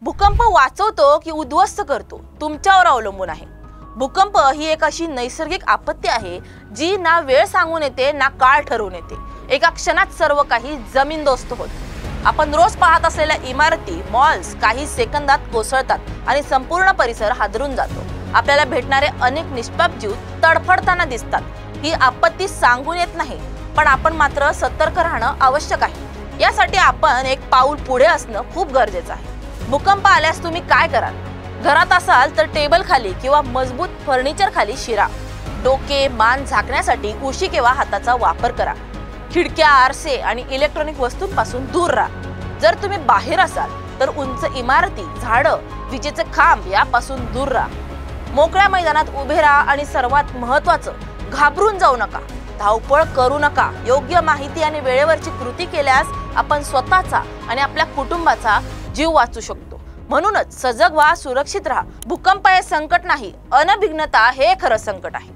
भूकंप वाचवतो की उद्ध्वस्त करतो तुमच्यावर अवलंबून आहे। भूकंप ही एक अशी नैसर्गिक आपत्ती आहे जी ना वेळ सांगून येते ना काळ ठरवून येते। एका क्षणात सर्व काही जमीनदोस्त होते। आपण रोज पाहत असलेल्या इमारती, मॉल्स काही सेकंदात कोसळतात आणि संपूर्ण परिसर हादरून जातो। आपल्याला भेटणारे अनेक निष्पाप जीव तडफडताना दिसतात। ही आपत्ती सांगून येत नाही, पण आपण मात्र सतर्क राहणं आवश्यक आहे। यासाठी आपण एक पाऊल पुढे असणं खूप गरजेचं आहे। भूकंप आल्यास तुम्ही काय कराल? घरात असाल तर टेबल खाली किंवा मजबूत फर्निचर खाली शिरा। डोके मान झाकण्यासाठी उशी किंवा हाताचा वापर करा। खिडक्या, आरसे आणि इलेक्ट्रॉनिक वस्तूंपासून दूर राहा। जर तुम्ही बाहेर असाल तर उंच इमारती, झाडं, विजेचे खांब यापासून दूर राहा। मोकळ्या मैदानात उभे राहा आणि सर्वात महत्त्वाचं, घाबरून जाऊ नका, धावपळ करू नका। योग्य माहिती आणि वेळेवरची कृती केल्यास आपण स्वतःचा आणि आपल्या कुटुंबाचा जीव वाचू शकतो। म्हणूनच सजग व्हा, सुरक्षित राहा। भूकंप हे संकट नाही, अनभिज्ञता हे खरं संकट आहे।